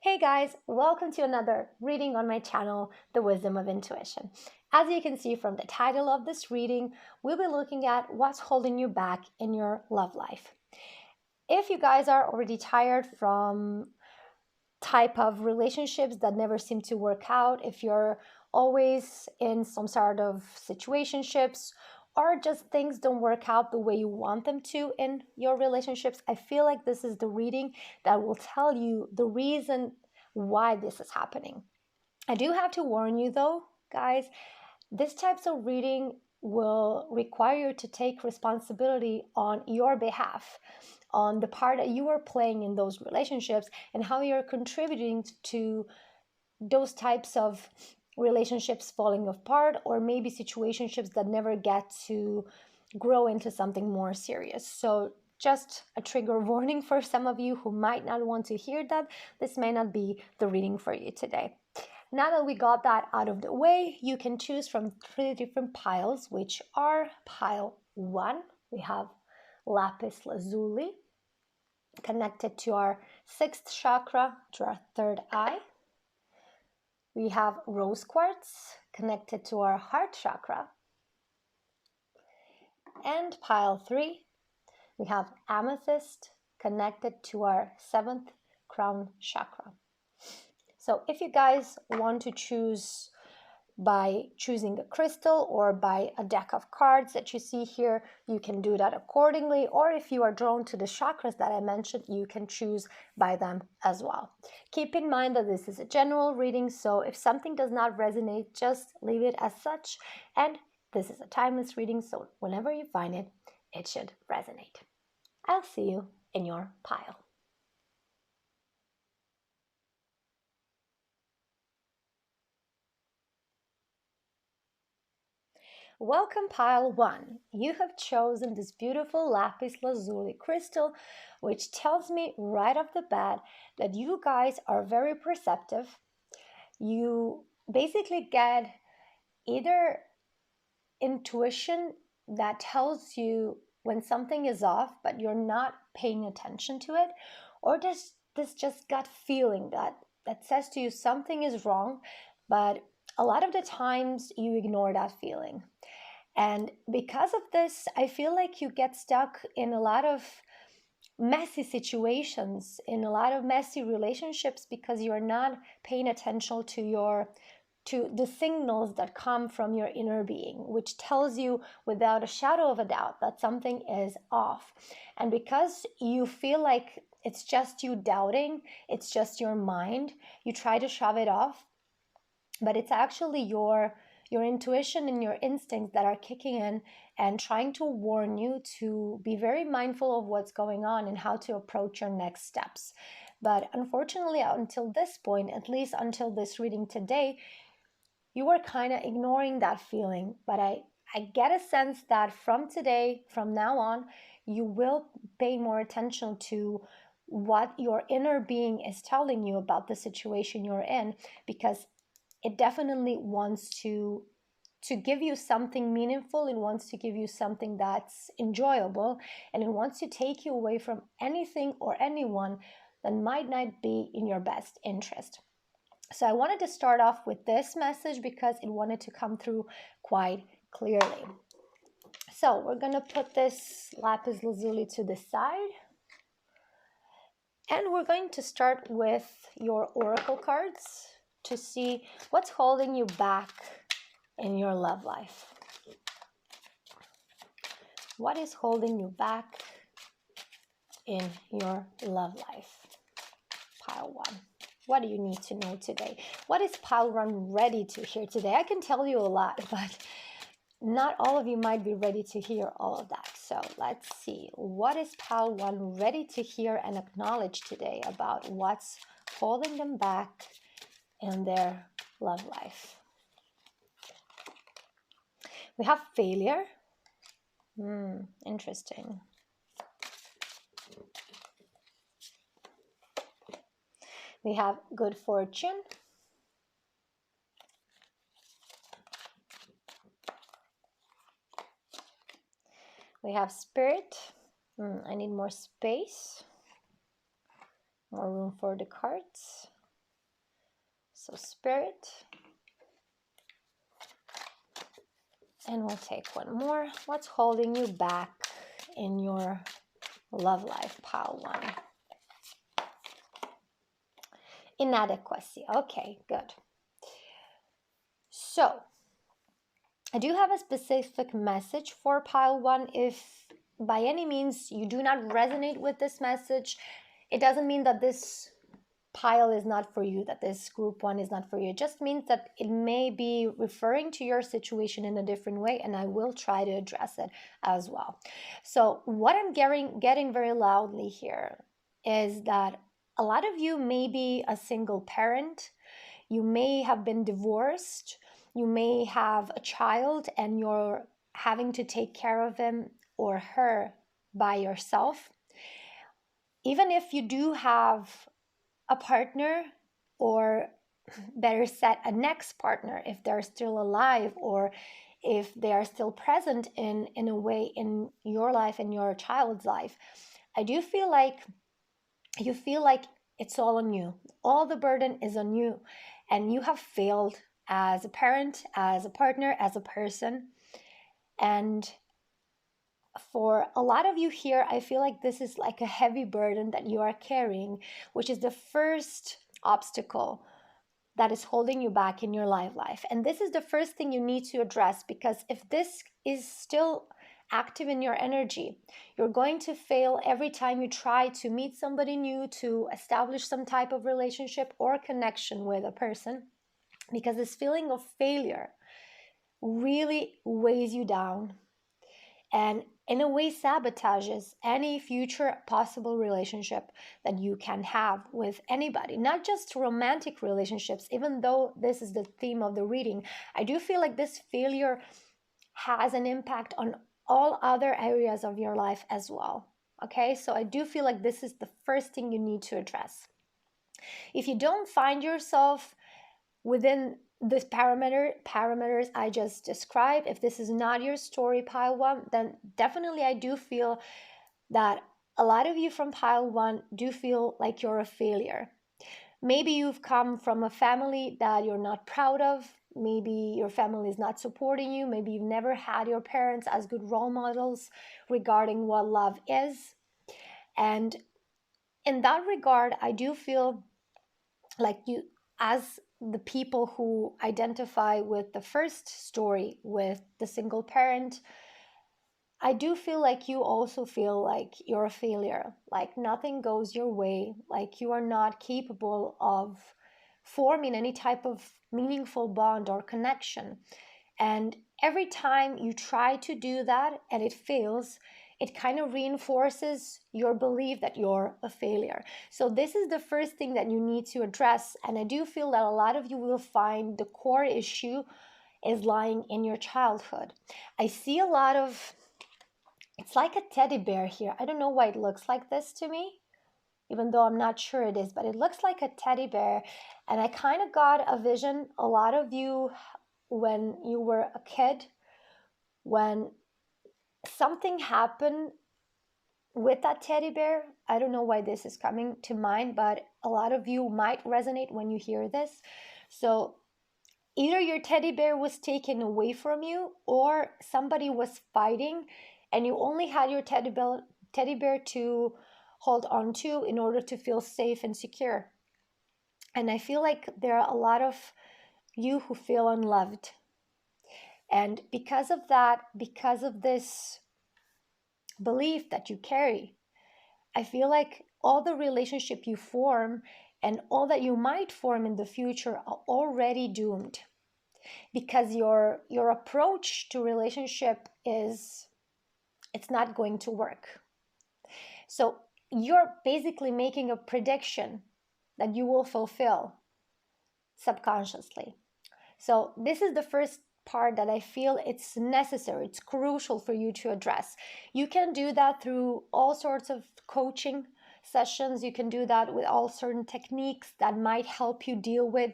Hey guys, welcome to another reading on my channel, The Wisdom of Intuition. As you can see from the title of this reading, we'll be looking at what's holding you back in your love life. If you guys are already tired from type of relationships that never seem to work out, if you're always in some sort of situationships, or just things don't work out the way you want them to in your relationships, I feel like this is the reading that will tell you the reason why this is happening. I do have to warn you though, guys, this types of reading will require you to take responsibility on your behalf, on the part that you are playing in those relationships and how you're contributing to those types of relationships falling apart, or maybe situationships that never get to grow into something more serious. So just a trigger warning for some of you who might not want to hear that. This may not be the reading for you today. Now that we got that out of the way, you can choose from 3 different piles, which are pile 1. We have LAPIS LAZULI, connected to our 6th chakra, to our 3rd eye. We have rose quartz, connected to our heart chakra. And pile 3, we have amethyst, connected to our 7th crown chakra. So if you guys want to choose by choosing a crystal or by a deck of cards that you see here, you can do that accordingly. Or if you are drawn to the chakras that I mentioned, you can choose by them as well. Keep in mind that this is a general reading, so if something does not resonate, just leave it as such. And this is a timeless reading, so whenever you find it, it should resonate. I'll see you in your pile. Welcome pile 1. You have chosen this beautiful lapis lazuli crystal, which tells me right off the bat that you guys are very perceptive. You basically get either intuition that tells you when something is off, but you're not paying attention to it, or this just gut feeling that says to you something is wrong, but a lot of the times you ignore that feeling. And because of this, I feel like you get stuck in a lot of messy situations, in a lot of messy relationships, because you're not paying attention to the signals that come from your inner being, which tells you without a shadow of a doubt that something is off. And because you feel like it's just you doubting, it's just your mind, you try to shove it off, but it's actually your intuition and your instincts that are kicking in and trying to warn you to be very mindful of what's going on and how to approach your next steps. But unfortunately, until this point, at least until this reading today, you were kind of ignoring that feeling. But I get a sense that from today, from now on, you will pay more attention to what your inner being is telling you about the situation you're in, because it definitely wants to give you something meaningful. It wants to give you something that's enjoyable, and it wants to take you away from anything or anyone that might not be in your best interest. So I wanted to start off with this message because it wanted to come through quite clearly. So we're going to put this lapis lazuli to the side, and we're going to start with your oracle cards to see what's holding you back in your love life. What is holding you back in your love life? Pile 1. What do you need to know today? What is pile 1 ready to hear today? I can tell you a lot, but not all of you might be ready to hear all of that. So let's see. What is pile 1 ready to hear and acknowledge today about what's holding them back in their love life? We have failure. Interesting. We have good fortune. We have spirit. I need more space, more room for the cards. So Spirit. And we'll take one more. What's holding you back in your love life, pile 1? Inadequacy. Okay, good. So I do have a specific message for pile 1. If by any means you do not resonate with this message, it doesn't mean that this pile is not for you, that this group 1 is not for you. It just means that it may be referring to your situation in a different way, and I will try to address it as well. So what I'm getting very loudly here is that a lot of you may be a single parent, you may have been divorced, you may have a child and you're having to take care of him or her by yourself. Even if you do have a partner, or better said, a next partner, if they're still alive or if they are still present in a way in your life and your child's life, I do feel like you feel like it's all on you. All the burden is on you, and you have failed as a parent, as a partner, as a person. And for a lot of you here, I feel like this is like a heavy burden that you are carrying, which is the first obstacle that is holding you back in your life. And this is the first thing you need to address, because if this is still active in your energy, you're going to fail every time you try to meet somebody new, to establish some type of relationship or connection with a person, because this feeling of failure really weighs you down and in a way sabotages any future possible relationship that you can have with anybody, not just romantic relationships. Even though this is the theme of the reading, I do feel like this failure has an impact on all other areas of your life as well. Okay, so I do feel like this is the first thing you need to address. If you don't find yourself within the parameters I just described, if this is not your story, pile 1, then definitely I do feel that a lot of you from pile 1 do feel like you're a failure. Maybe you've come from a family that you're not proud of. Maybe your family is not supporting you. Maybe you've never had your parents as good role models regarding what love is. And in that regard, I do feel like you, as the people who identify with the first story with the single parent, I do feel like you also feel like you're a failure, like nothing goes your way, like you are not capable of forming any type of meaningful bond or connection. And every time you try to do that and it fails, it kind of reinforces your belief that you're a failure. So this is the first thing that you need to address. And I do feel that a lot of you will find the core issue is lying in your childhood. I see a lot of, it's like a teddy bear here. I don't know why it looks like this to me, even though I'm not sure it is, but it looks like a teddy bear. And I kind of got a vision, a lot of you, when you were a kid, when something happened with that teddy bear. I don't know why this is coming to mind, but a lot of you might resonate when you hear this. So either your teddy bear was taken away from you, or somebody was fighting and you only had your teddy bear to hold on to in order to feel safe and secure. And I feel like there are a lot of you who feel unloved. And because of that, because of this belief that you carry, I feel like all the relationship you form and all that you might form in the future are already doomed, because your approach to relationship is, it's not going to work. So you're basically making a prediction that you will fulfill subconsciously. So this is the first part that I feel it's necessary, it's crucial for you to address. You can do that through all sorts of coaching sessions. You can do that with all certain techniques that might help you deal with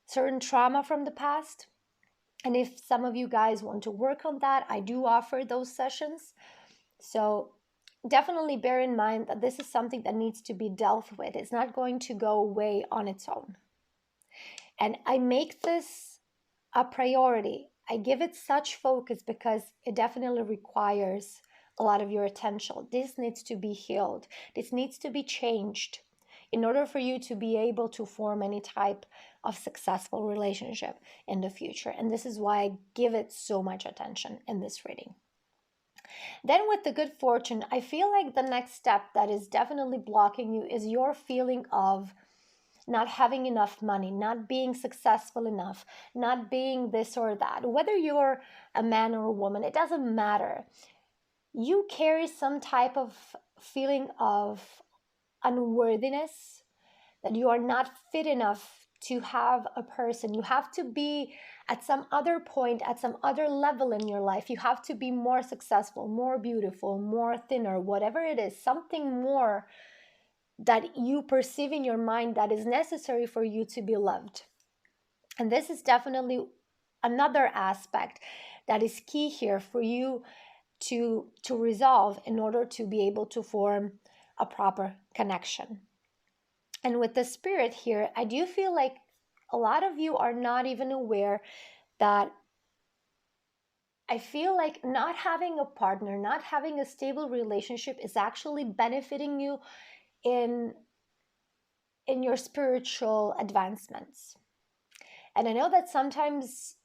certain trauma from the past. And if some of you guys want to work on that, I do offer those sessions. So definitely bear in mind that this is something that needs to be dealt with. It's not going to go away on its own. And I make this a priority. I give it such focus because it definitely requires a lot of your attention. This needs to be healed. This needs to be changed in order for you to be able to form any type of successful relationship in the future. And this is why I give it so much attention in this reading. Then with the good fortune, I feel like the next step that is definitely blocking you is your feeling of not having enough money, not being successful enough, not being this or that. Whether you're a man or a woman, it doesn't matter. You carry some type of feeling of unworthiness, that you are not fit enough to have a person. You have to be at some other point, at some other level in your life. You have to be more successful, more beautiful, more thinner, whatever it is, something more that you perceive in your mind that is necessary for you to be loved. And this is definitely another aspect that is key here for you to resolve in order to be able to form a proper connection. And with the spirit here, I do feel like a lot of you are not even aware that I feel like not having a partner, not having a stable relationship is actually benefiting you in your spiritual advancements. And I know that sometimes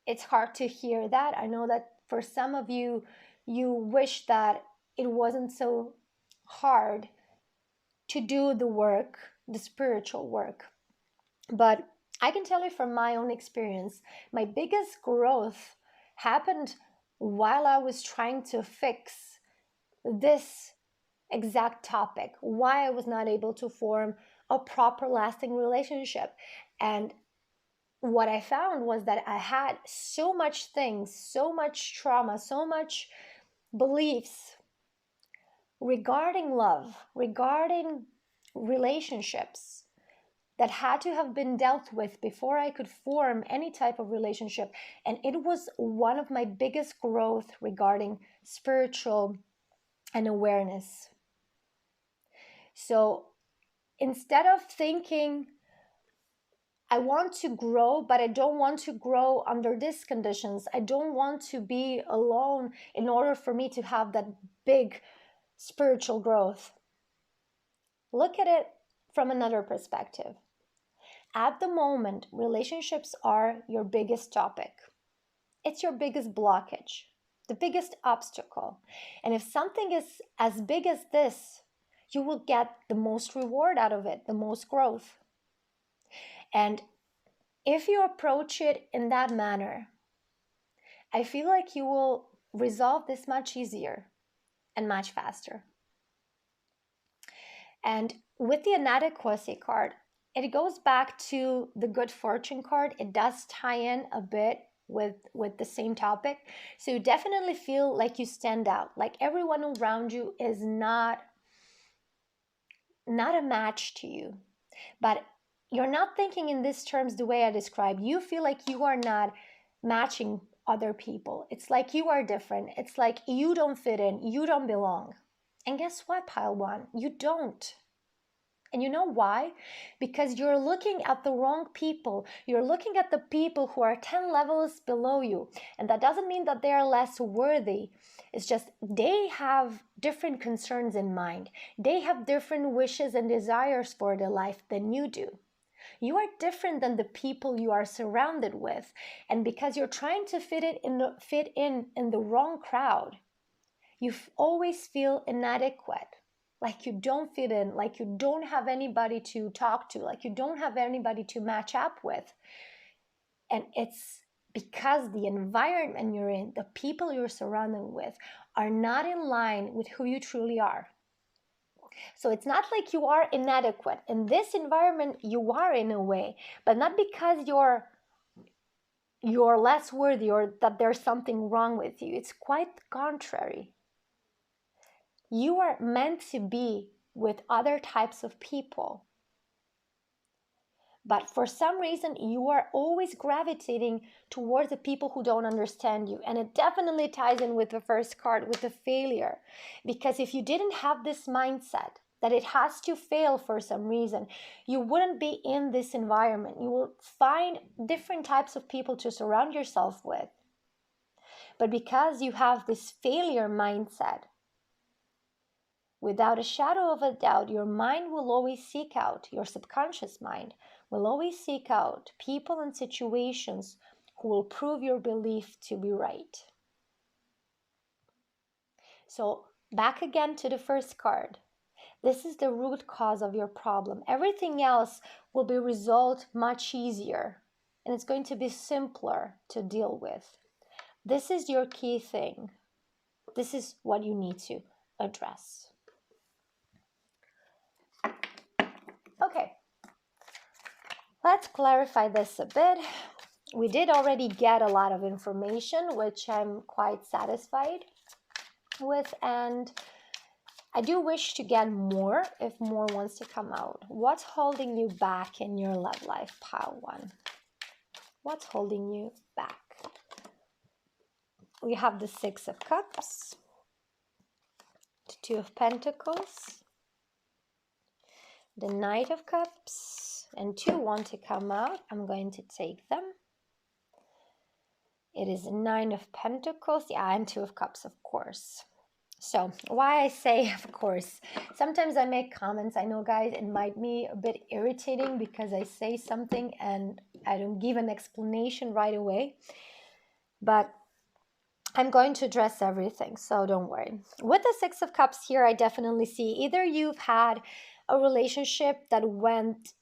it's hard to hear that. I know that for some of you, you wish that it wasn't so hard to do the work, the spiritual work. But I can tell you from my own experience, my biggest growth happened while I was trying to fix this exact topic, why I was not able to form a proper lasting relationship. And what I found was that I had so much things, so much trauma, so much beliefs regarding love, regarding relationships that had to have been dealt with before I could form any type of relationship. And it was one of my biggest growth regarding spiritual and awareness. So instead of thinking, I want to grow, but I don't want to grow under these conditions. I don't want to be alone in order for me to have that big spiritual growth. Look at it from another perspective. At the moment, relationships are your biggest topic. It's your biggest blockage, the biggest obstacle. And if something is as big as this, you will get the most reward out of it, the most growth. And if you approach it in that manner, I feel like you will resolve this much easier and much faster. And with the inadequacy card, it goes back to the good fortune card. It does tie in a bit with the same topic. So you definitely feel like you stand out, like everyone around you is not a match to you. But you're not thinking in these terms the way I described. You feel like you are not matching other people. It's like you are different. It's like you don't fit in. You don't belong. And guess what, pile one? You don't. And you know why? Because you're looking at the wrong people. You're looking at the people who are 10 levels below you. And that doesn't mean that they are less worthy. It's just they have different concerns in mind. They have different wishes and desires for their life than you do. You are different than the people you are surrounded with. And because you're trying to fit in the wrong crowd, you always feel inadequate. Like you don't fit in, like you don't have anybody to talk to, like you don't have anybody to match up with. And it's because the environment you're in, the people you're surrounded with, are not in line with who you truly are. So it's not like you are inadequate. In this environment, you are in a way, but not because you're less worthy or that there's something wrong with you. It's quite the contrary. You are meant to be with other types of people. But for some reason, you are always gravitating towards the people who don't understand you. And it definitely ties in with the first card, with the failure. Because if you didn't have this mindset, that it has to fail for some reason, you wouldn't be in this environment. You will find different types of people to surround yourself with. But because you have this failure mindset, without a shadow of a doubt, your mind will always seek out, your subconscious mind will always seek out people and situations who will prove your belief to be right. So back again to the first card. This is the root cause of your problem. Everything else will be resolved much easier, and it's going to be simpler to deal with. This is your key thing. This is what you need to address. Okay, let's clarify this a bit. We did already get a lot of information, which I'm quite satisfied with, and I do wish to get more if more wants to come out. What's holding you back in your love life, pile 1? What's holding you back? We have the 6 of Cups, the 2 of Pentacles, the Knight of Cups, and 2 want to come out. I'm going to take them. It is a 9 of Pentacles, yeah, and 2 of Cups, of course. So why I say, of course, sometimes I make comments. I know, guys, it might be a bit irritating because I say something and I don't give an explanation right away. But I'm going to address everything, so don't worry. With the 6 of Cups here, I definitely see either you've had a relationship that went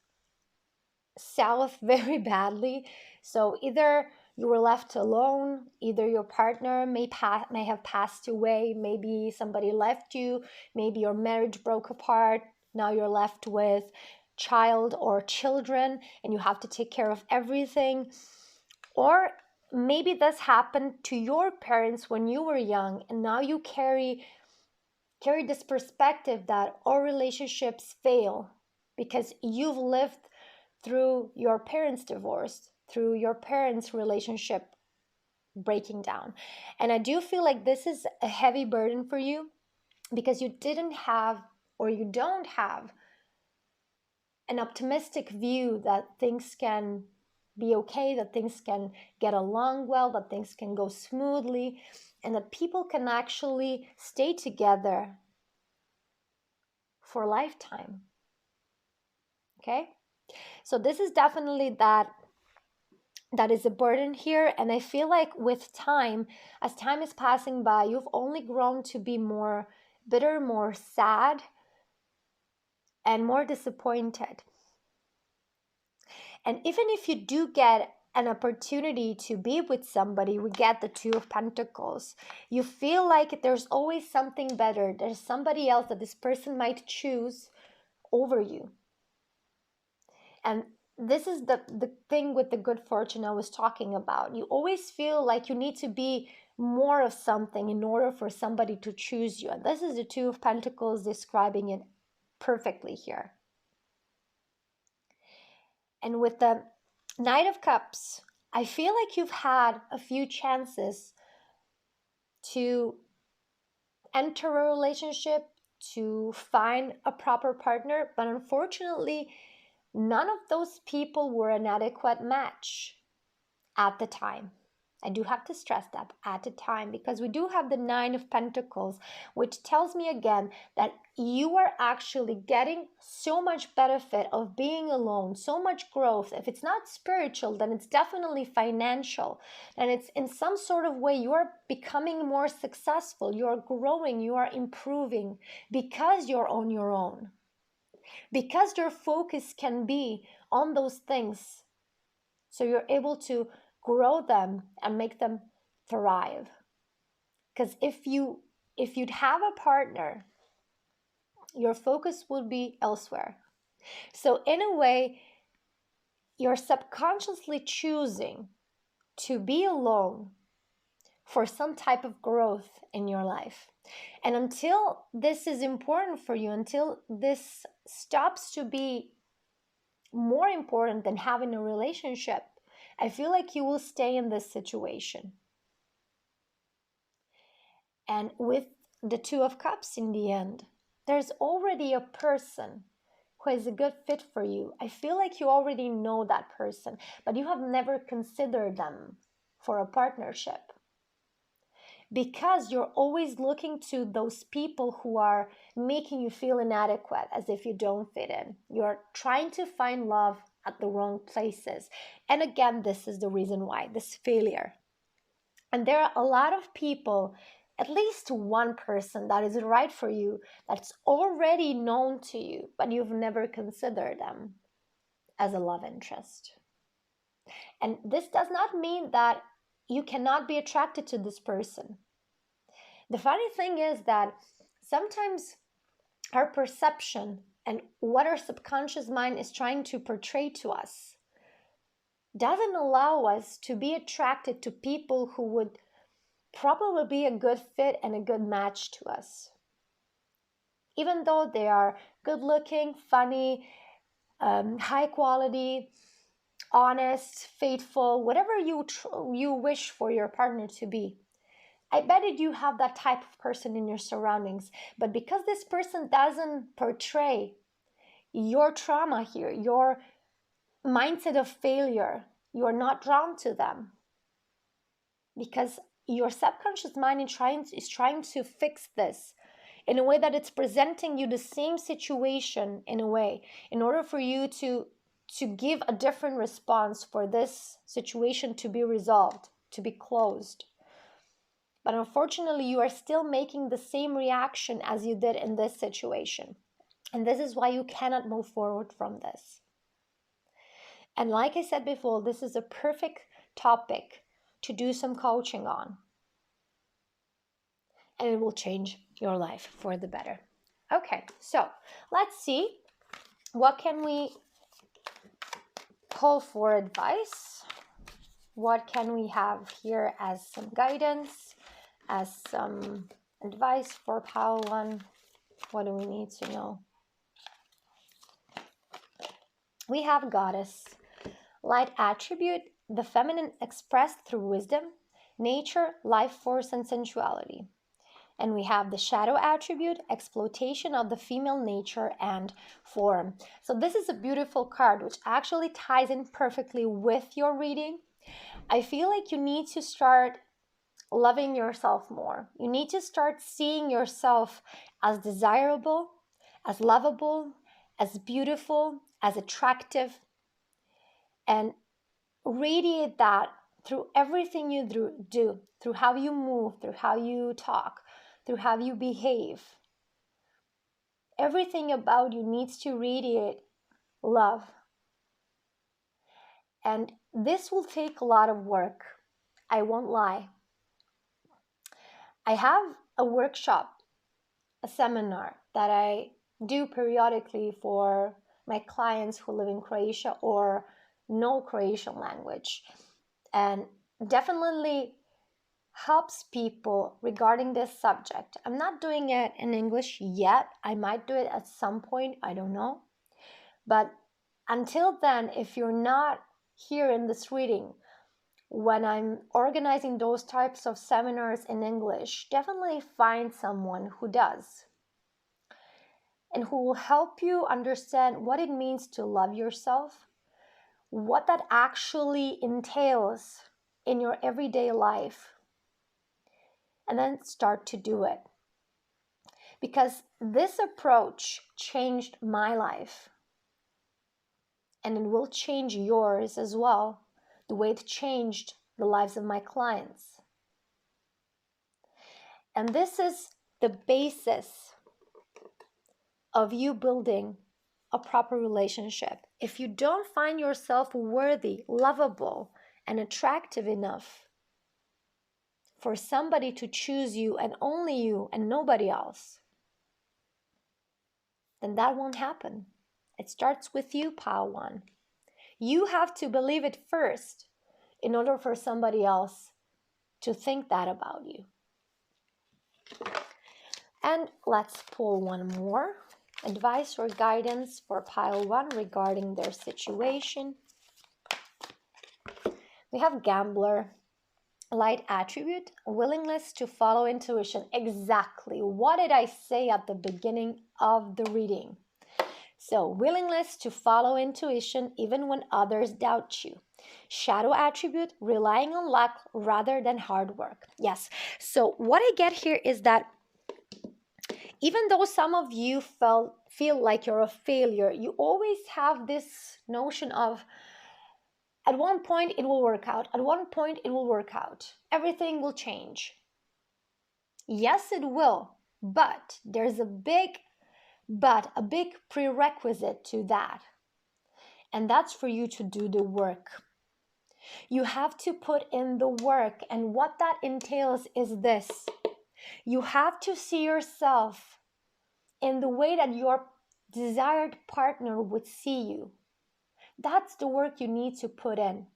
south very badly. So either you were left alone, either your partner may have passed away, maybe somebody left you, maybe your marriage broke apart, now you're left with child or children and you have to take care of everything. Or maybe this happened to your parents when you were young, and now you carry this perspective that all relationships fail because you've lived through your parents' divorce, through your parents' relationship breaking down. And I do feel like this is a heavy burden for you because you didn't have, or you don't have, an optimistic view that things can be okay, that things can get along well, that things can go smoothly, and that people can actually stay together for a lifetime. Okay? So this is definitely that is a burden here. And I feel like with time, as time is passing by, you've only grown to be more bitter, more sad, and more disappointed. And even if you do get an opportunity to be with somebody, we get the 2 of Pentacles, you feel like there's always something better. There's somebody else that this person might choose over you. And this is the thing with the good fortune I was talking about. You always feel like you need to be more of something in order for somebody to choose you. And this is the 2 of Pentacles describing it perfectly here. And with the Knight of Cups, I feel like you've had a few chances to enter a relationship, to find a proper partner, but unfortunately, none of those people were an adequate match at the time. I do have to stress that, at the time, because we do have the 9 of Pentacles, which tells me again that you are actually getting so much benefit of being alone, so much growth. If it's not spiritual, then it's definitely financial. And it's in some sort of way you are becoming more successful, you are growing, you are improving because you're on your own. Because your focus can be on those things. So you're able to grow them and make them thrive. Because if you'd have a partner, your focus would be elsewhere. So in a way, you're subconsciously choosing to be alone for some type of growth in your life. And until this is important for you, until this stops to be more important than having a relationship, I feel like you will stay in this situation. And with the 2 of Cups in the end, there's already a person who is a good fit for you. I feel like you already know that person, but you have never considered them for a partnership. Because you're always looking to those people who are making you feel inadequate, as if you don't fit in. You're trying to find love at the wrong places. And again, this is the reason why, this failure. And there are a lot of people, at least one person that is right for you, that's already known to you, but you've never considered them as a love interest. And this does not mean that you cannot be attracted to this person. The funny thing is that sometimes our perception and what our subconscious mind is trying to portray to us doesn't allow us to be attracted to people who would probably be a good fit and a good match to us. Even though they are good looking, funny, high quality, honest, faithful, whatever you wish for your partner to be. I bet you have that type of person in your surroundings, but because this person doesn't portray your trauma here, your mindset of failure, you're not drawn to them. Because your subconscious mind is trying to fix this in a way that it's presenting you the same situation in a way, in order for you to give a different response for this situation to be resolved, to be closed. But unfortunately, you are still making the same reaction as you did in this situation. And this is why you cannot move forward from this. And like I said before, this is a perfect topic to do some coaching on. And it will change your life for the better. Okay, so let's see. What can we pull for advice? What can we have here as some guidance, as some advice for pile 1? What do we need to know? We have Goddess, light attribute, the feminine expressed through wisdom, nature, life force, and sensuality. And we have the shadow attribute, exploitation of the female nature and form. So this is a beautiful card which actually ties in perfectly with your reading. I feel like you need to start loving yourself more. You need to start seeing yourself as desirable, as lovable, as beautiful, as attractive, and radiate that through everything you do, through how you move, through how you talk, through how you behave. Everything about you needs to radiate love. And this will take a lot of work. I won't lie. I have a workshop, a seminar that I do periodically for my clients who live in Croatia or know Croatian language, and definitely helps people regarding this subject. I'm not doing it in English yet. I might do it at some point, I don't know. But until then, if you're not here in this reading, when I'm organizing those types of seminars in English, definitely find someone who does and who will help you understand what it means to love yourself, what that actually entails in your everyday life, and then start to do it. Because this approach changed my life, and it will change yours as well, the way it changed the lives of my clients. And this is the basis of you building a proper relationship. If you don't find yourself worthy, lovable, and attractive enough for somebody to choose you and only you and nobody else, then that won't happen. It starts with you, pile 1. You have to believe it first in order for somebody else to think that about you. And let's pull one more. Advice or guidance for pile 1 regarding their situation. We have Gambler, light attribute, willingness to follow intuition. Exactly. What did I say at the beginning of the reading? So, willingness to follow intuition even when others doubt you. Shadow attribute, relying on luck rather than hard work. Yes. So, what I get here is that even though some of you feel like you're a failure, you always have this notion of at one point it will work out. At one point it will work out. Everything will change. Yes, it will. But there's a big prerequisite to that. And that's for you to do the work. You have to put in the work. And what that entails is this. You have to see yourself in the way that your desired partner would see you. That's the work you need to put in.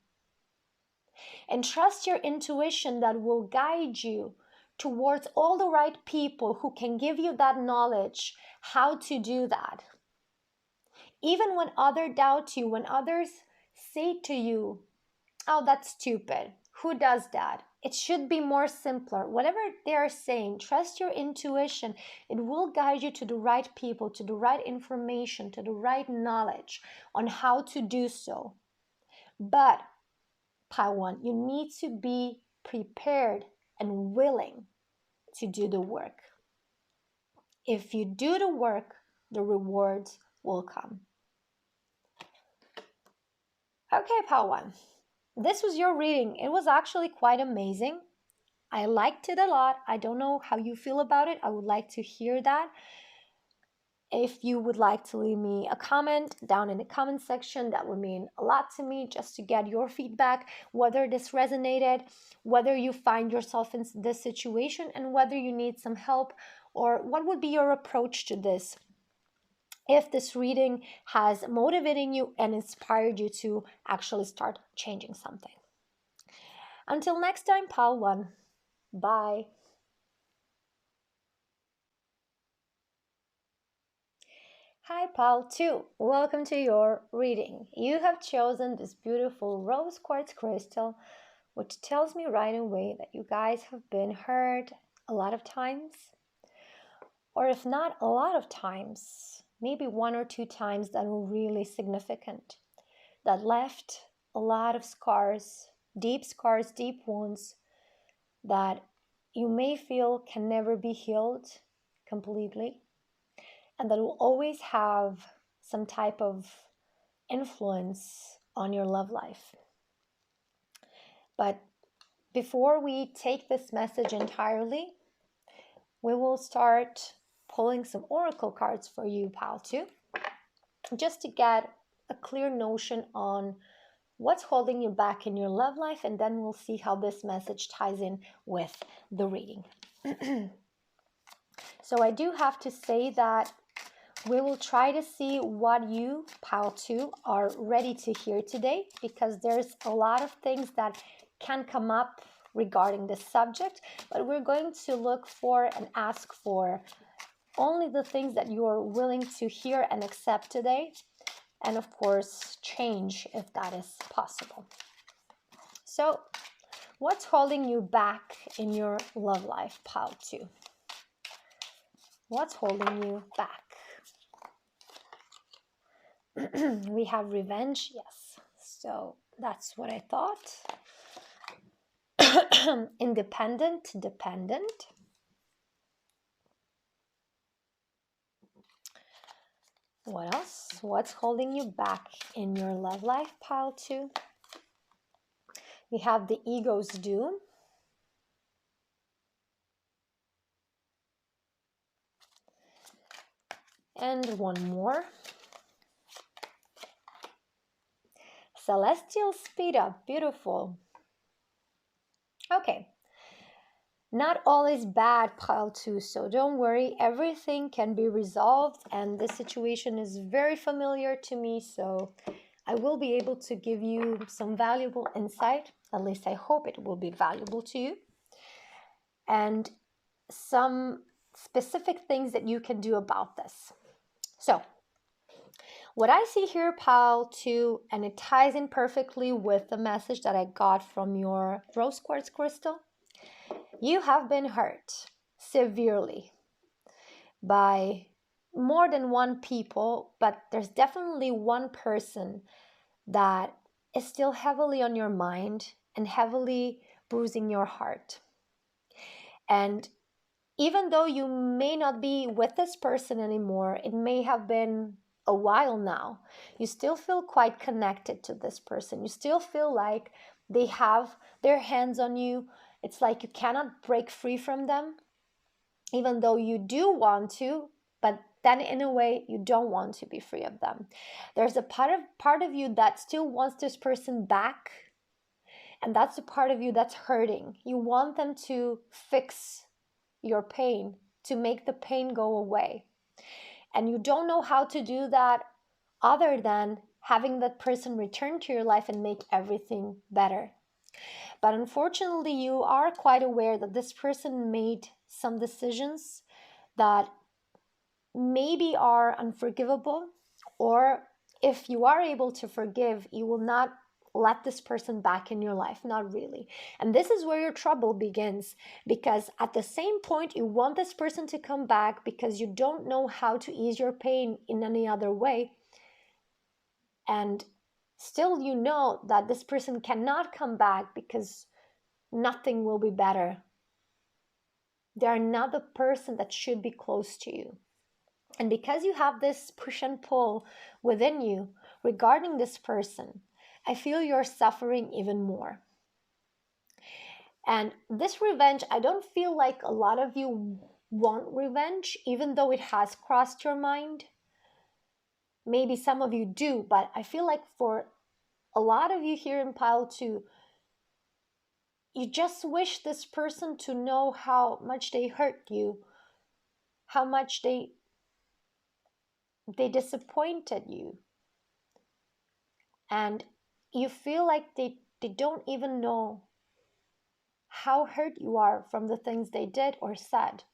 And trust your intuition that will guide you towards all the right people who can give you that knowledge how to do that. Even when others doubt you, when others say to you, oh, that's stupid. Who does that? It should be more simpler. Whatever they're saying, trust your intuition. It will guide you to the right people, to the right information, to the right knowledge on how to do so. But, Pile 1, you need to be prepared and willing to do the work. If you do the work, the rewards will come. Okay, Pile 1. This was your reading. It was actually quite amazing. I liked it a lot. I don't know how you feel about it. I would like to hear that. If you would like to leave me a comment down in the comment section, that would mean a lot to me, just to get your feedback, whether this resonated, whether you find yourself in this situation, and whether you need some help, or what would be your approach to this. If this reading has motivated you and inspired you to actually start changing something. Until next time, Pile 1. Bye. Hi, Pile 2. Welcome to your reading. You have chosen this beautiful rose quartz crystal, which tells me right away that you guys have been hurt a lot of times. Or if not a lot of times, maybe 1 or 2 times that were really significant, that left a lot of scars, deep wounds that you may feel can never be healed completely, and that will always have some type of influence on your love life. But before we take this message entirely, we will start pulling some oracle cards for you, Pile 2, just to get a clear notion on what's holding you back in your love life, and then we'll see how this message ties in with the reading. So I do have to say that we will try to see what you, Pile 2, are ready to hear today, because there's a lot of things that can come up regarding this subject, but we're going to look for and ask for only the things that you are willing to hear and accept today, and of course change if that is possible. So what's holding you back in your love life, Pile 2? What's holding you back? We have revenge, yes. So that's what I thought. Independent, dependent. What else? What's holding you back in your love life, Pile 2? We have the ego's doom. And one more. Celestial speed up. Beautiful. Okay. Not all is bad, Pile 2, so don't worry. Everything can be resolved, and this situation is very familiar to me, so I will be able to give you some valuable insight. At least I hope it will be valuable to you. And some specific things that you can do about this. So, What I see here, pile 2, and it ties in perfectly with the message that I got from your rose quartz crystal. You have been hurt severely by more than one people, but there's definitely one person that is still heavily on your mind and heavily bruising your heart. And even though you may not be with this person anymore, it may have been a while now, you still feel quite connected to this person. You still feel like they have their hands on you. It's like you cannot break free from them, even though you do want to, but then in a way you don't want to be free of them. There's a part of you that still wants this person back, and that's the part of you that's hurting. You want them to fix your pain, to make the pain go away. And you don't know how to do that other than having that person return to your life and make everything better. But unfortunately, you are quite aware that this person made some decisions that maybe are unforgivable, or if you are able to forgive, you will not let this person back in your life, not really. And this is where your trouble begins, because at the same point you want this person to come back because you don't know how to ease your pain in any other way, and still you know that this person cannot come back because nothing will be better. They're not the person that should be close to you. And because you have this push and pull within you regarding this person, I feel you're suffering even more. And this revenge, I don't feel like a lot of you want revenge, even though it has crossed your mind. Maybe some of you do, but I feel like for a lot of you here in pile 2, you just wish this person to know how much they hurt you, how much they disappointed you. And you feel like they don't even know how hurt you are from the things they did or said.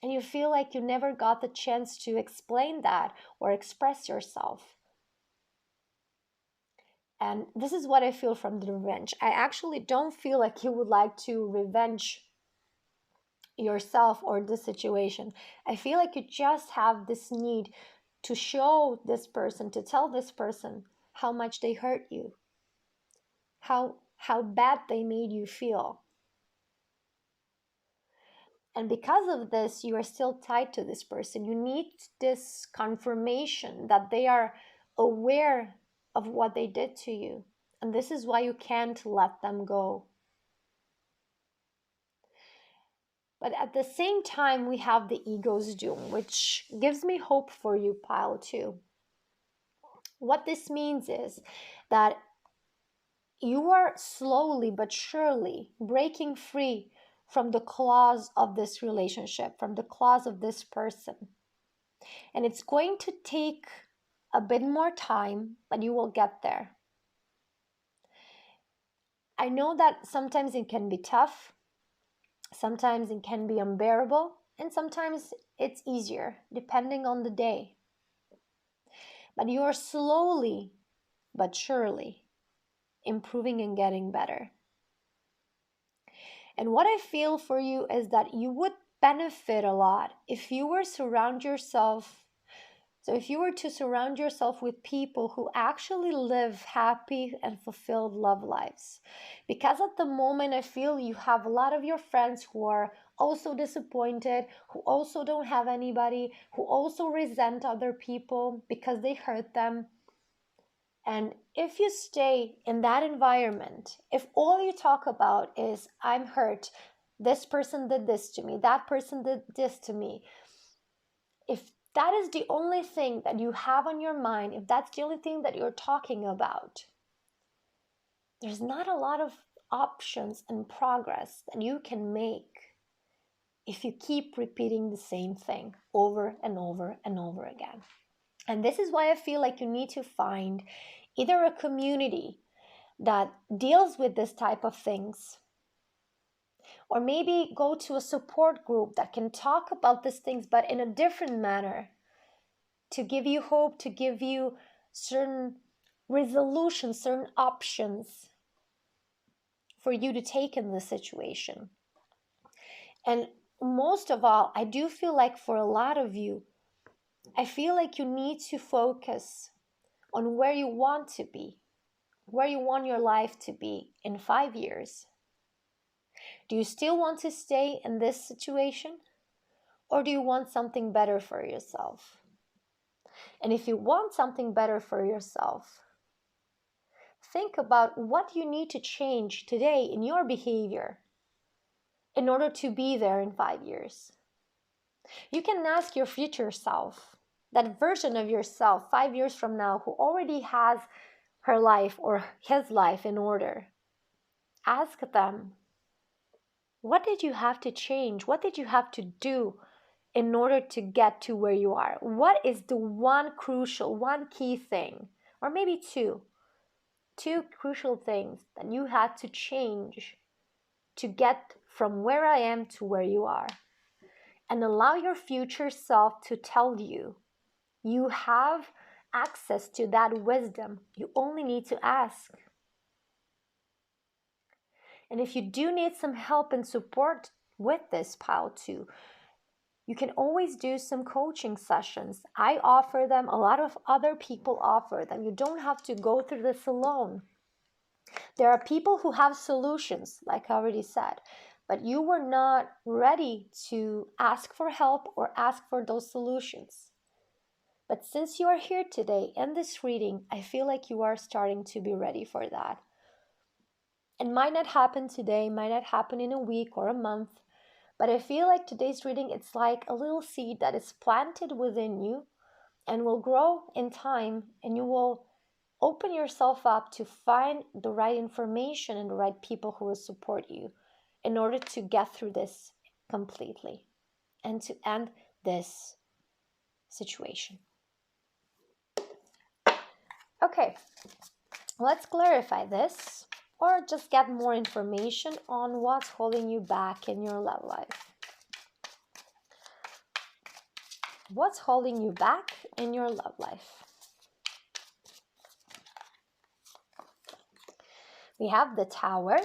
And you feel like you never got the chance to explain that or express yourself. And this is what I feel from the revenge. I actually don't feel like you would like to revenge yourself or the situation. I feel like you just have this need to show this person, to tell this person how much they hurt you, how bad they made you feel. And because of this, you are still tied to this person. You need this confirmation that they are aware of what they did to you. And this is why you can't let them go. But at the same time, we have the ego's doom, which gives me hope for you, pile 2. What this means is that you are slowly but surely breaking free from the claws of this relationship, from the claws of this person. And it's going to take a bit more time, but you will get there. I know that sometimes it can be tough, sometimes it can be unbearable, and sometimes it's easier, depending on the day. But you are slowly but surely improving and getting better. And what I feel for you is that you would benefit a lot if you were if you were to surround yourself with people who actually live happy and fulfilled love lives. Because at the moment, I feel you have a lot of your friends who are also disappointed, who also don't have anybody, who also resent other people because they hurt them. And if you stay in that environment, if all you talk about is, I'm hurt, this person did this to me, that person did this to me, if that is the only thing that you have on your mind, if that's the only thing that you're talking about, there's not a lot of options and progress that you can make if you keep repeating the same thing over and over and over again. And this is why I feel like you need to find either a community that deals with this type of things, or maybe go to a support group that can talk about these things but in a different manner, to give you hope, to give you certain resolutions, certain options for you to take in this situation. And most of all, I do feel like for a lot of you, I feel like you need to focus on where you want to be, where you want your life to be in 5 years. Do you still want to stay in this situation? Or do you want something better for yourself? And if you want something better for yourself, think about what you need to change today in your behavior in order to be there in 5 years. You can ask your future self, that version of yourself 5 years from now who already has her life or his life in order. Ask them, what did you have to change? What did you have to do in order to get to where you are? What is the one crucial, one key thing, or maybe two crucial things that you had to change to get from where I am to where you are? And allow your future self to tell you. You have access to that wisdom. You only need to ask. And if you do need some help and support with this pile too, you can always do some coaching sessions. I offer them. A lot of other people offer them. You don't have to go through this alone. There are people who have solutions, like I already said, but you were not ready to ask for help or ask for those solutions. But since you are here today in this reading, I feel like you are starting to be ready for that. It might not happen today, might not happen in a week or a month, but I feel like today's reading, it's like a little seed that is planted within you and will grow in time, and you will open yourself up to find the right information and the right people who will support you in order to get through this completely and to end this situation. Okay, let's clarify this or just get more information on what's holding you back in your love life. What's holding you back in your love life? We have the Tower.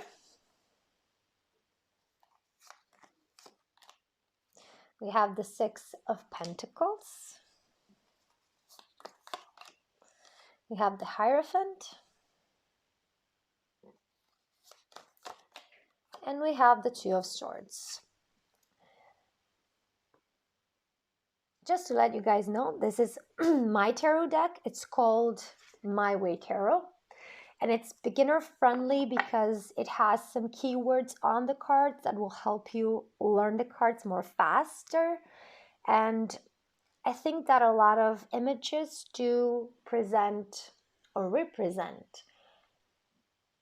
We have the Six of Pentacles. We have the Hierophant. And we have the Two of Swords. Just to let you guys know, this is my tarot deck. It's called My Way Tarot. And it's beginner friendly because it has some keywords on the cards that will help you learn the cards more faster. And I think that a lot of images do present or represent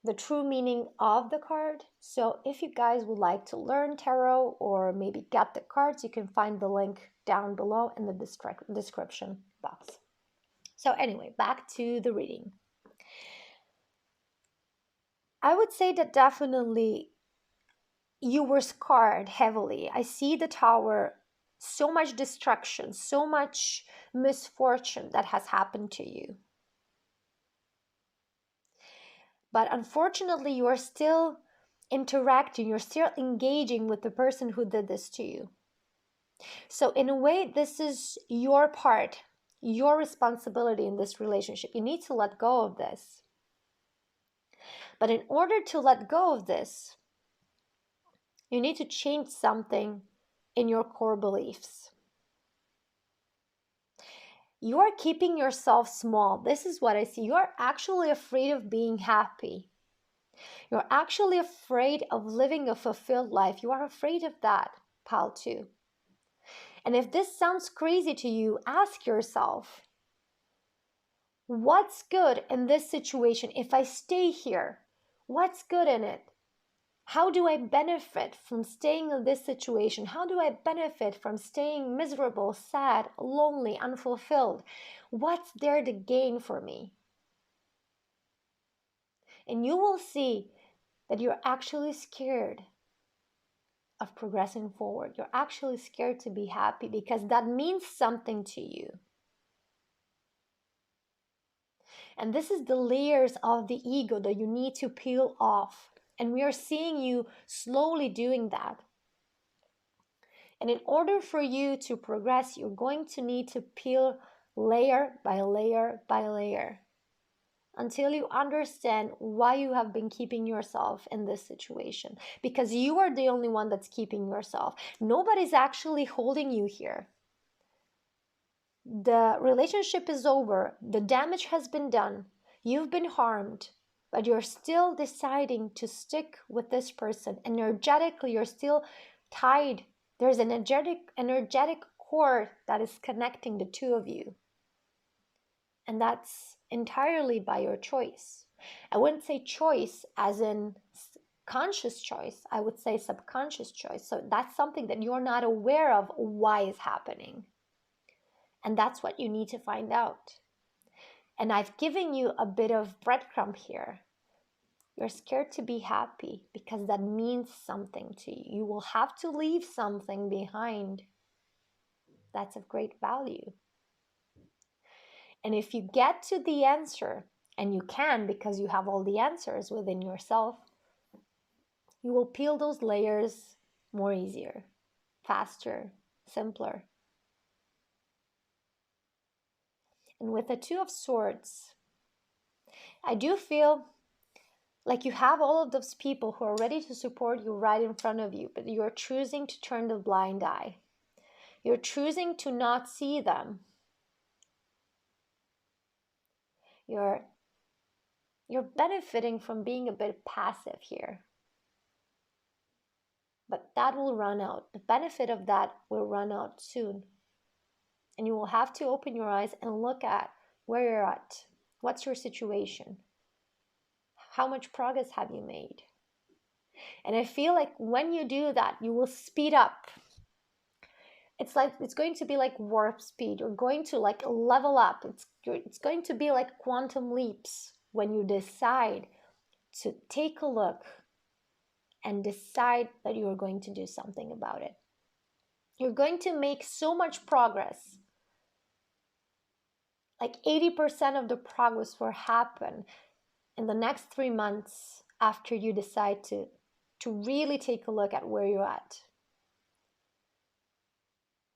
the true meaning of the card. So if you guys would like to learn tarot or maybe get the cards, you can find the link down below in the description box. So anyway, back to the reading. I would say that definitely you were scarred heavily. I see the Tower, so much destruction, so much misfortune that has happened to you. But unfortunately, you are still interacting, you're still engaging with the person who did this to you. So in a way, this is your part, your responsibility in this relationship. You need to let go of this. But in order to let go of this, you need to change something in your core beliefs. You are keeping yourself small. This is what I see. You are actually afraid of being happy. You're actually afraid of living a fulfilled life. You are afraid of that, pile 2. And if this sounds crazy to you, ask yourself, what's good in this situation? If I stay here, what's good in it? How do I benefit from staying in this situation? How do I benefit from staying miserable, sad, lonely, unfulfilled? What's there to gain for me? And you will see that you're actually scared of progressing forward. You're actually scared to be happy because that means something to you. And this is the layers of the ego that you need to peel off. And we are seeing you slowly doing that. And in order for you to progress, you're going to need to peel layer by layer by layer until you understand why you have been keeping yourself in this situation. Because you are the only one that's keeping yourself. Nobody's actually holding you here. The relationship is over. The damage has been done. You've been harmed, but you're still deciding to stick with this person. Energetically, you're still tied. There's an energetic cord that is connecting the two of you. And that's entirely by your choice. I wouldn't say choice as in conscious choice. I would say subconscious choice. So that's something that you're not aware of why is happening. And that's what you need to find out. And I've given you a bit of breadcrumb here. You're scared to be happy because that means something to you. You will have to leave something behind that's of great value. And if you get to the answer, and you can because you have all the answers within yourself, you will peel those layers more easier, faster, simpler. And with the Two of Swords, I do feel like you have all of those people who are ready to support you right in front of you, but you're choosing to turn the blind eye. You're choosing to not see them. You're benefiting from being a bit passive here. But that will run out. The benefit of that will run out soon. And you will have to open your eyes and look at where you're at. What's your situation? How much progress have you made? And I feel like when you do that, you will speed up. It's going to be like warp speed. You're going to like level up. It's going to be like quantum leaps when you decide to take a look and decide that you are going to do something about it. You're going to make so much progress. Like 80% of the progress will happen in the next 3 months after you decide to really take a look at where you're at,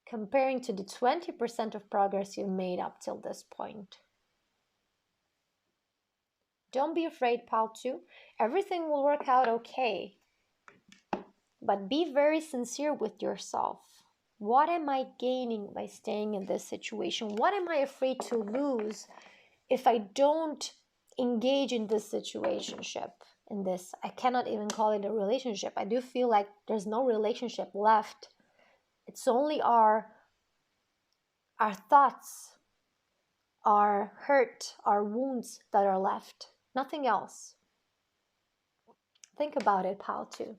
comparing to the 20% of progress you've made up till this point. Don't be afraid, pal 2. Everything will work out okay. But be very sincere with yourself. What am I gaining by staying in this situation? What am I afraid to lose if I don't engage in this situationship? In this, I cannot even call it a relationship. I do feel like there's no relationship left. It's only our thoughts, our hurt, our wounds that are left. Nothing else. Think about it, pal 2.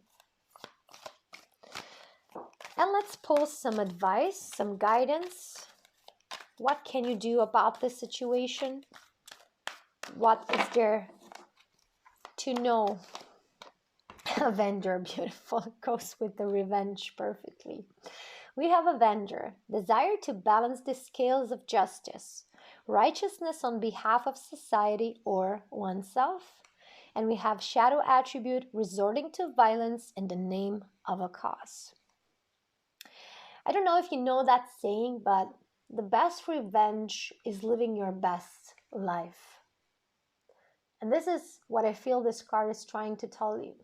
And let's pull some advice, some guidance. What can you do about this situation? What is there to know? Avenger, beautiful. Goes with the revenge perfectly. We have Avenger, desire to balance the scales of justice, righteousness on behalf of society or oneself. And we have Shadow attribute, resorting to violence in the name of a cause. I don't know if you know that saying, but the best revenge is living your best life. And this is what I feel this card is trying to tell you.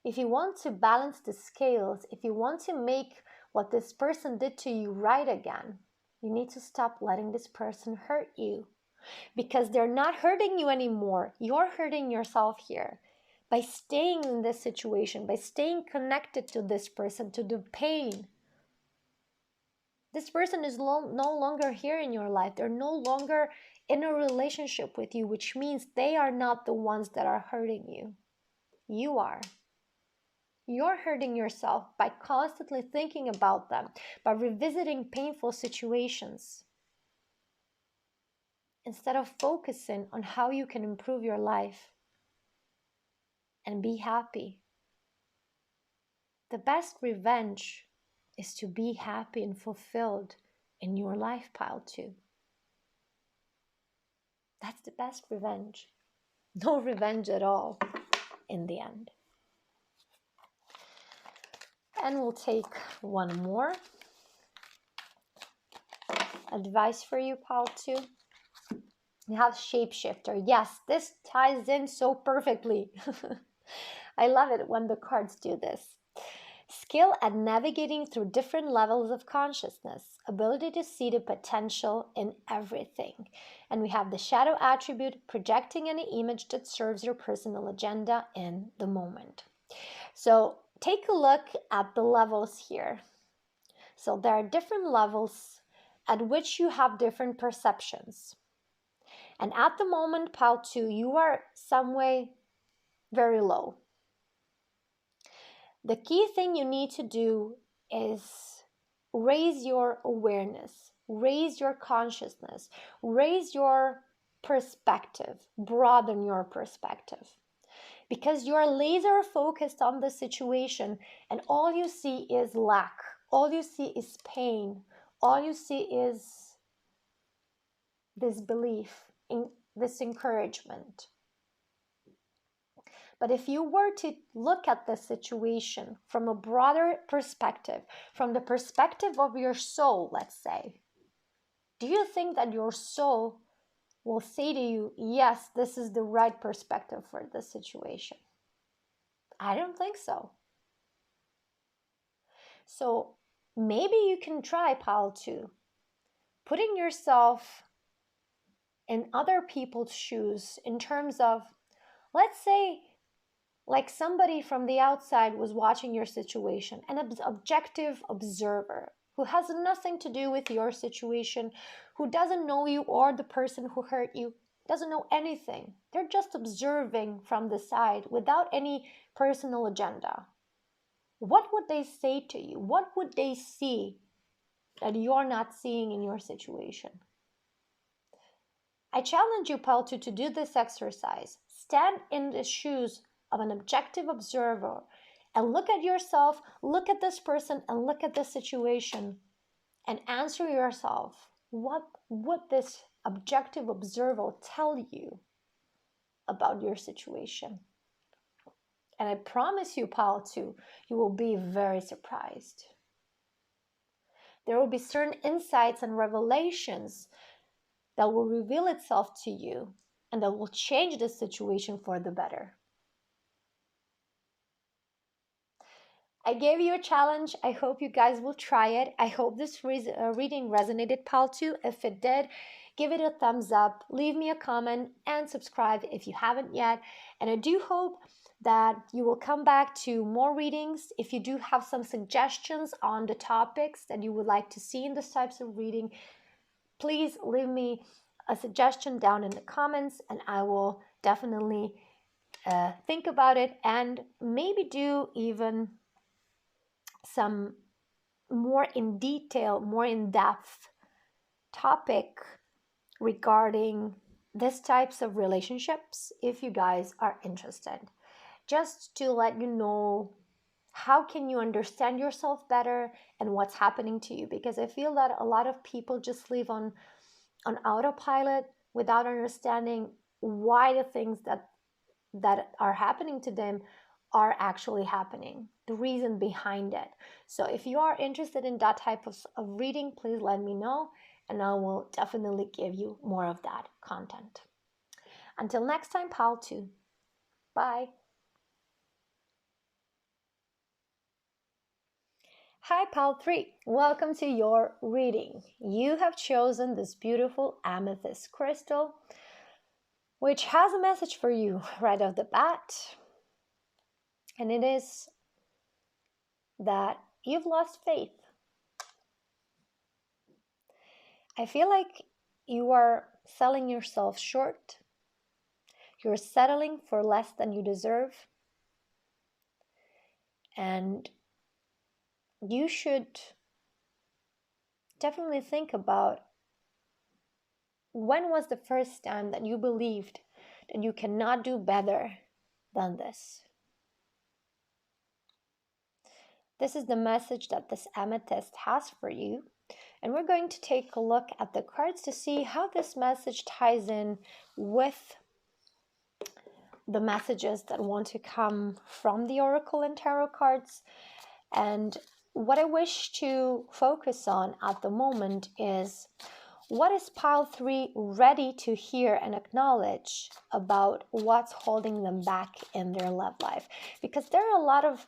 If you want to balance the scales, if you want to make what this person did to you right again, you need to stop letting this person hurt you. Because they're not hurting you anymore. You're hurting yourself here. By staying in this situation, by staying connected to this person, to the pain. This person is no longer here in your life. They're no longer in a relationship with you, which means they are not the ones that are hurting you. You are. You're hurting yourself by constantly thinking about them, by revisiting painful situations, instead of focusing on how you can improve your life and be happy. The best revenge is to be happy and fulfilled in your life, pile 2. That's the best revenge. No revenge at all in the end. And we'll take one more advice for you, pile 2. You have shapeshifter. Yes, this ties in so perfectly. I love it when the cards do this. Skill at navigating through different levels of consciousness, ability to see the potential in everything. And we have the shadow attribute, projecting any image that serves your personal agenda in the moment. So take a look at the levels here. So there are different levels at which you have different perceptions. And at the moment, pile 2, you are some way very low. The key thing you need to do is raise your awareness, raise your consciousness, raise your perspective, broaden your perspective. Because you're laser focused on the situation and all you see is lack, all you see is pain, all you see is disbelief, this encouragement. But if you were to look at the situation from a broader perspective, from the perspective of your soul, let's say, do you think that your soul will say to you, yes, this is the right perspective for this situation? I don't think so. So maybe you can try, pile 2, putting yourself in other people's shoes in terms of, let's say, like somebody from the outside was watching your situation, an objective observer who has nothing to do with your situation, who doesn't know you or the person who hurt you, doesn't know anything. They're just observing from the side without any personal agenda. What would they say to you? What would they see that you're not seeing in your situation? I challenge you, pile 2, to do this exercise. Stand in the shoes of an objective observer and look at yourself, look at this person, and look at this situation and answer yourself, what would this objective observer tell you about your situation? And I promise you, pile 2, you will be very surprised. There will be certain insights and revelations that will reveal itself to you and that will change the situation for the better. I gave you a challenge. I hope you guys will try it. I hope this reading resonated, pile 2. If it did, give it a thumbs up, leave me a comment, and subscribe if you haven't yet. And I do hope that you will come back to more readings. If you do have some suggestions on the topics that you would like to see in this types of reading, please leave me a suggestion down in the comments and I will definitely think about it and maybe do even some more in detail, more in-depth topic regarding these types of relationships if you guys are interested. Just to let you know how can you understand yourself better and what's happening to you, because I feel that a lot of people just live on autopilot without understanding why the things that are happening to them are actually happening, the reason behind it. So if you are interested in that type of reading, please let me know and I will definitely give you more of that content. Until next time, pile 2. Bye. Hi, pile 3. Welcome to your reading. You have chosen this beautiful amethyst crystal, which has a message for you right off the bat. And it is that you've lost faith. I feel like you are selling yourself short. You're settling for less than you deserve. And you should definitely think about when was the first time that you believed that you cannot do better than this. This is the message that this amethyst has for you. And we're going to take a look at the cards to see how this message ties in with the messages that want to come from the Oracle and Tarot cards. And what I wish to focus on at the moment is, what is pile 3 ready to hear and acknowledge about what's holding them back in their love life? Because there are a lot of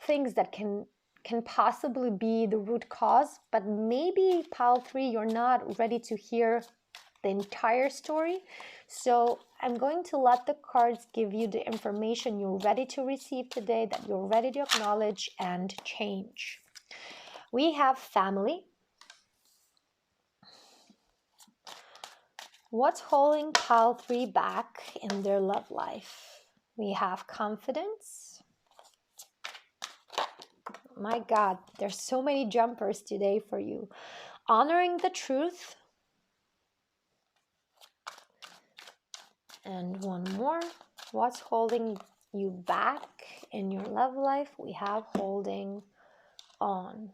things that can possibly be the root cause, but maybe pile 3, you're not ready to hear the entire story. So I'm going to let the cards give you the information you're ready to receive today, that you're ready to acknowledge and change. We have family. What's holding pile 3 back in their love life? We have confidence. My God, there's so many jumpers today for you. Honoring the truth. And one more. What's holding you back in your love life? We have holding on.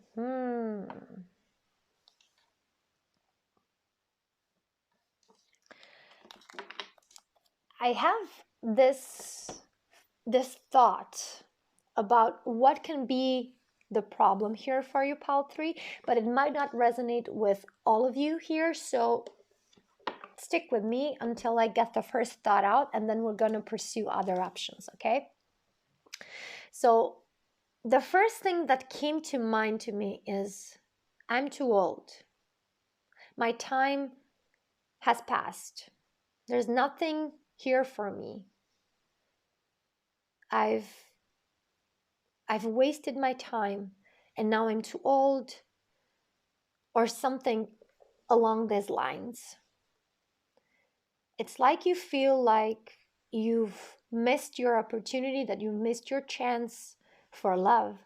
I have this thought about what can be the problem here for you, pile 3, but it might not resonate with all of you here, so stick with me until I get the first thought out, and then we're going to pursue other options, okay? So the first thing that came to mind to me is, I'm too old. My time has passed. There's nothing here for me. I've wasted my time, and now I'm too old, or something along these lines. It's like you feel like you've missed your opportunity, that you missed your chance for love,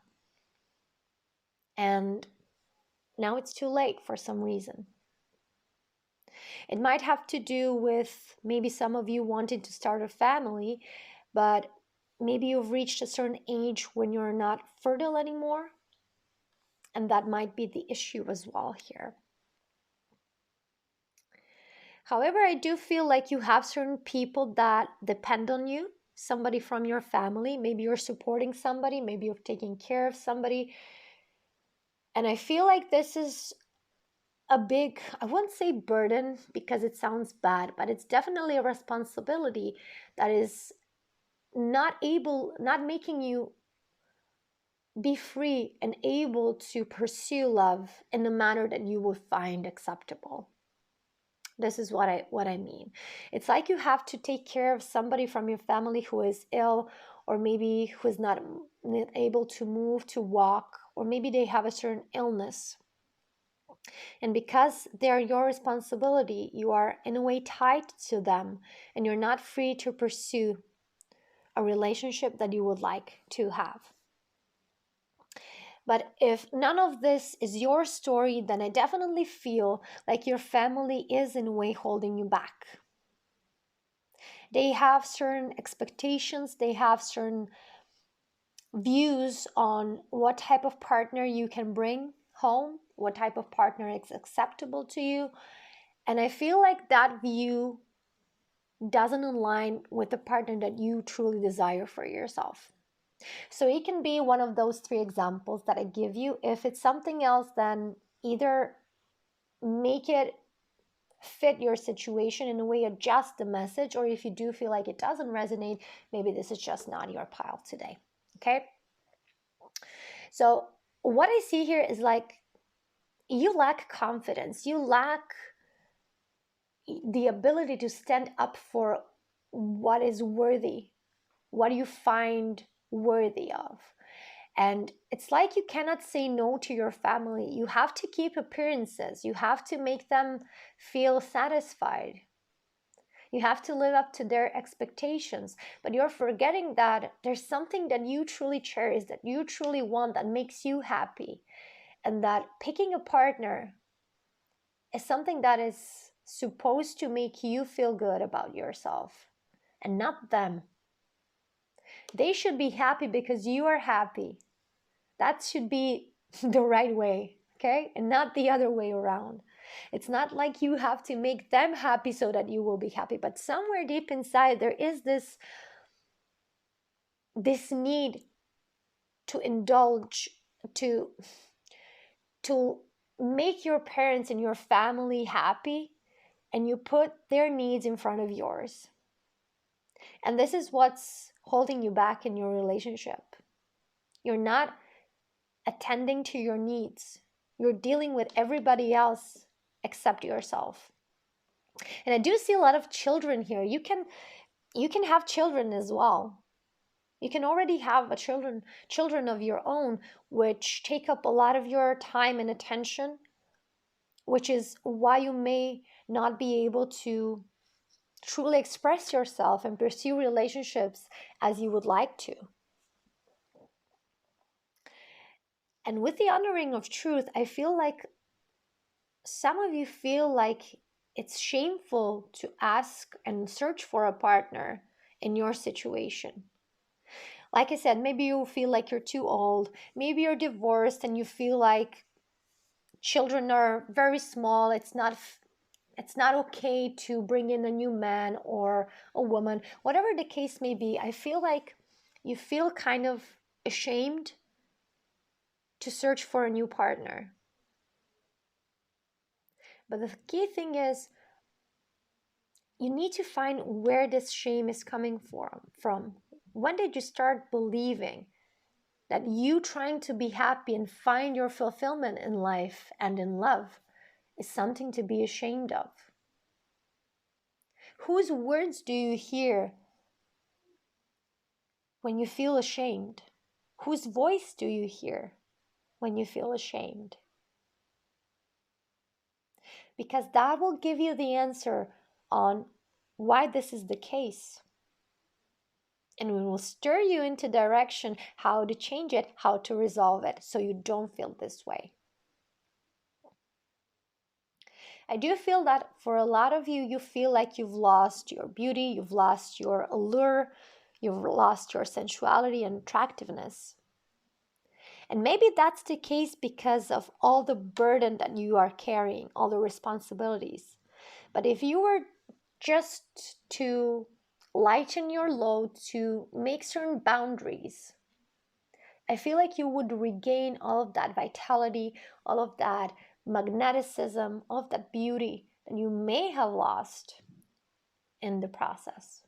and now it's too late for some reason. It might have to do with maybe some of you wanting to start a family, but maybe you've reached a certain age when you're not fertile anymore, and that might be the issue as well here. However, I do feel like you have certain people that depend on you, somebody from your family. Maybe you're supporting somebody, maybe you're taking care of somebody. And I feel like this is a big, I won't say burden because it sounds bad, but it's definitely a responsibility that is not making you be free and able to pursue love in a manner that you would find acceptable. This is what I mean. It's like you have to take care of somebody from your family who is ill, or maybe who is not able to move, to walk, or maybe they have a certain illness. And because they're your responsibility, you are in a way tied to them, and you're not free to pursue a relationship that you would like to have. But if none of this is your story, then I definitely feel like your family is in a way holding you back. They have certain expectations, they have certain views on what type of partner you can bring home, what type of partner is acceptable to you. And I feel like that view doesn't align with the partner that you truly desire for yourself. So it can be one of those 3 examples that I give you. If it's something else, then either make it fit your situation in a way, adjust the message, or if you do feel like it doesn't resonate, maybe this is just not your pile today, okay? So what I see here is like, you lack confidence, you lack the ability to stand up for what is worthy, what you find worthy of. And it's like you cannot say no to your family. You have to keep appearances. You have to make them feel satisfied. You have to live up to their expectations. But you're forgetting that there's something that you truly cherish, that you truly want, that makes you happy. And that picking a partner is something that is supposed to make you feel good about yourself, and not them. They should be happy because you are happy. That should be the right way, okay? And not the other way around. It's not like you have to make them happy so that you will be happy, but somewhere deep inside there is this need to indulge, to make your parents and your family happy, and you put their needs in front of yours. And this is what's holding you back in your relationship. You're not attending to your needs. You're dealing with everybody else except yourself. And I do see a lot of children here. You can have children as well. You can already have children of your own, which take up a lot of your time and attention, which is why you may not be able to truly express yourself and pursue relationships as you would like to. And with the honoring of truth, I feel like some of you feel like it's shameful to ask and search for a partner in your situation. Like I said, maybe you feel like you're too old. Maybe you're divorced and you feel like children are very small. It's not okay to bring in a new man or a woman. Whatever the case may be, I feel like you feel kind of ashamed to search for a new partner. But the key thing is, you need to find where this shame is coming from. When did you start believing that you trying to be happy and find your fulfillment in life and in love is something to be ashamed of? Whose words do you hear when you feel ashamed? Whose voice do you hear when you feel ashamed? Because that will give you the answer on why this is the case. And we will stir you into direction how to change it, how to resolve it, so you don't feel this way. I do feel that for a lot of you, you feel like you've lost your beauty, you've lost your allure, you've lost your sensuality and attractiveness. And maybe that's the case because of all the burden that you are carrying, all the responsibilities. But if you were just to lighten your load, to make certain boundaries, I feel like you would regain all of that vitality, all of that magneticism, all of that beauty that you may have lost in the process.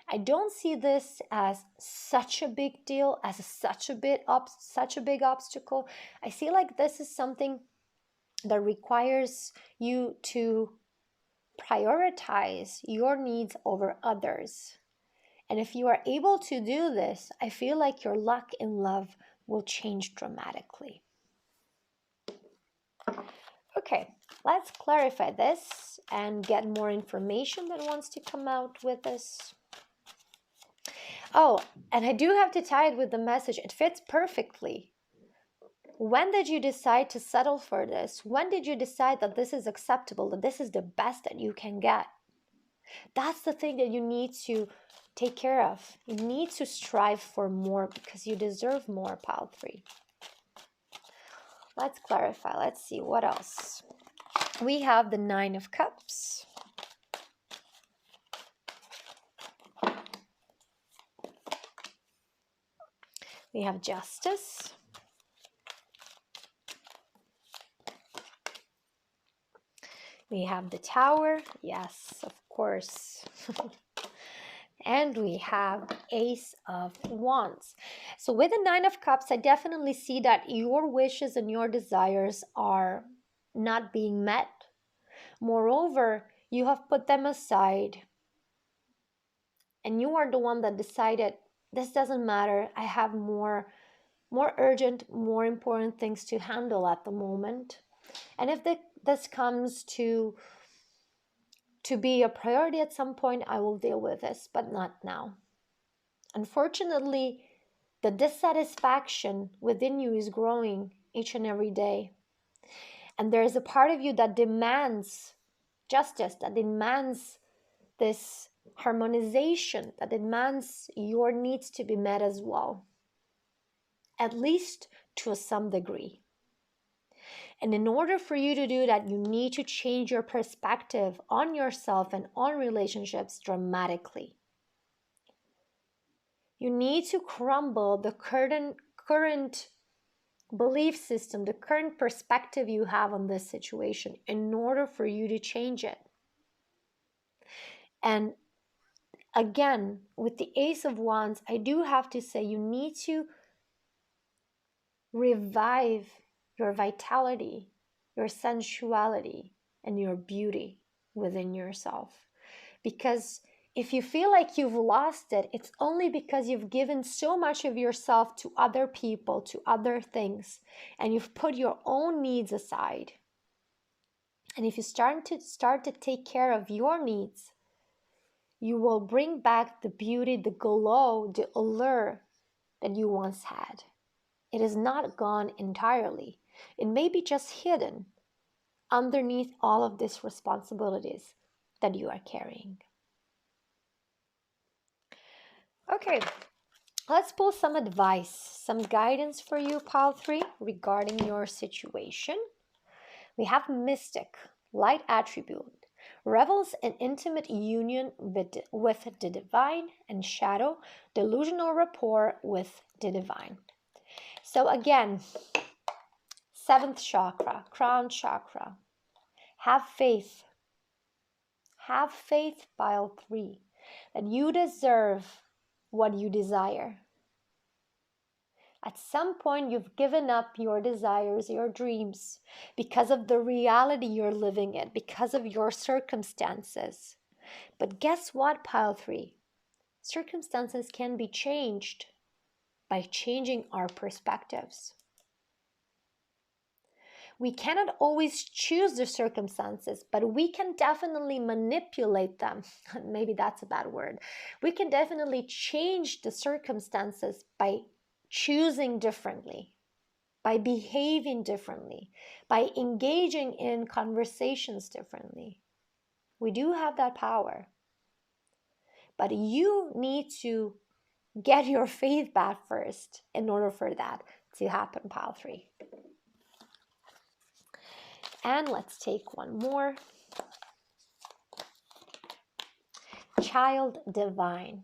I don't see this as such a big deal, as such a big obstacle. I see like this is something that requires you to prioritize your needs over others. And if you are able to do this, I feel like your luck in love will change dramatically. Okay, let's clarify this and get more information that wants to come out with this. Oh, and I do have to tie it with the message. It fits perfectly. When did you decide to settle for this? When did you decide that this is acceptable, that this is the best that you can get? That's the thing that you need to take care of. You need to strive for more because you deserve more, pile 3. Let's clarify. Let's see what else. We have the 9 of Cups. We have Justice. We have the Tower. Yes, of course. And we have Ace of Wands. So with the 9 of Cups, I definitely see that your wishes and your desires are not being met. Moreover, you have put them aside. And you are the one that decided, this doesn't matter. I have more urgent, more important things to handle at the moment. And if this comes to be a priority at some point, I will deal with this, but not now. Unfortunately, the dissatisfaction within you is growing each and every day. And there is a part of you that demands justice, that demands this harmonization, that demands your needs to be met as well. at least to some degree. And in order for you to do that, you need to change your perspective on yourself and on relationships dramatically. You need to crumble the current belief system, the current perspective you have on this situation in order for you to change it. And again, with the Ace of Wands, I do have to say you need to revive your vitality, your sensuality, and your beauty within yourself. Because if you feel like you've lost it, it's only because you've given so much of yourself to other people, to other things, and you've put your own needs aside. And if you start to take care of your needs, you will bring back the beauty, the glow, the allure that you once had. It is not gone entirely. It may be just hidden underneath all of these responsibilities that you are carrying. Okay, let's pull some advice, some guidance for you, pile 3, regarding your situation. We have Mystic, light attribute, revels in intimate union with the divine, and Shadow, delusional rapport with the divine. So again, 7th chakra, crown chakra. Have faith. Have faith, pile 3, that you deserve what you desire. At some point, you've given up your desires, your dreams, because of the reality you're living in, because of your circumstances. But guess what, pile 3? Circumstances can be changed by changing our perspectives. We cannot always choose the circumstances, but we can definitely manipulate them. Maybe that's a bad word. We can definitely change the circumstances by choosing differently, by behaving differently, by engaging in conversations differently. We do have that power. But you need to get your faith back first in order for that to happen, pile 3. And let's take one more. Child divine.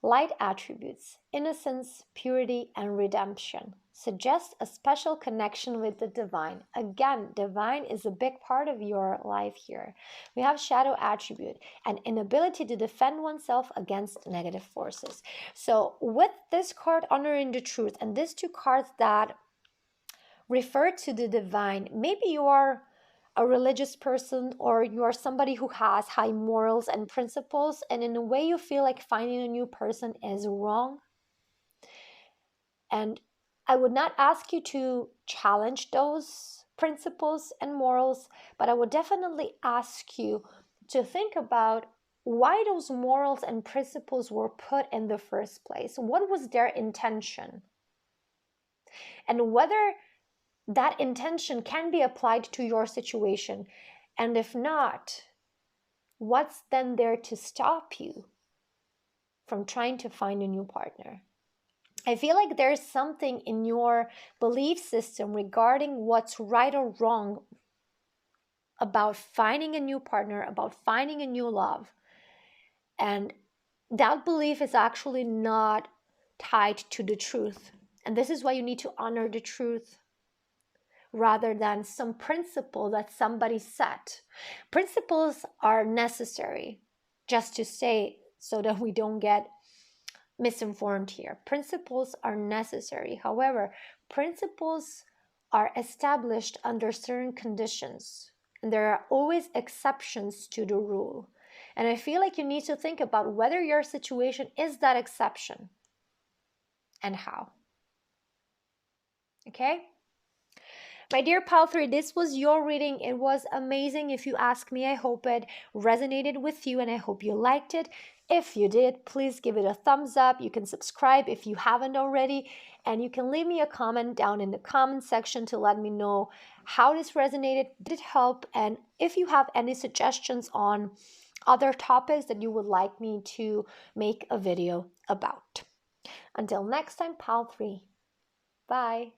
Light attributes, innocence, purity, and redemption. Suggest a special connection with the divine. Again, divine is a big part of your life here. We have shadow attribute, an inability to defend oneself against negative forces. So with this card, honoring the truth, and these two cards that refer to the divine, maybe you are a religious person, or you are somebody who has high morals and principles, and in a way you feel like finding a new person is wrong. And I would not ask you to challenge those principles and morals, but I would definitely ask you to think about why those morals and principles were put in the first place. What was their intention? And whether that intention can be applied to your situation. And if not, what's then there to stop you from trying to find a new partner? I feel like there's something in your belief system regarding what's right or wrong about finding a new partner, about finding a new love. And that belief is actually not tied to the truth. And this is why you need to honor the truth, rather than some principle that somebody set. Principles are necessary, just to say, so that we don't get misinformed here. Principles are necessary. However, principles are established under certain conditions, and there are always exceptions to the rule. And I feel like you need to think about whether your situation is that exception and how. Okay? My dear pile 3, this was your reading. It was amazing. If you ask me, I hope it resonated with you and I hope you liked it. If you did, please give it a thumbs up. You can subscribe if you haven't already, and you can leave me a comment down in the comment section to let me know how this resonated, did it help, and if you have any suggestions on other topics that you would like me to make a video about. Until next time, pile 3. Bye.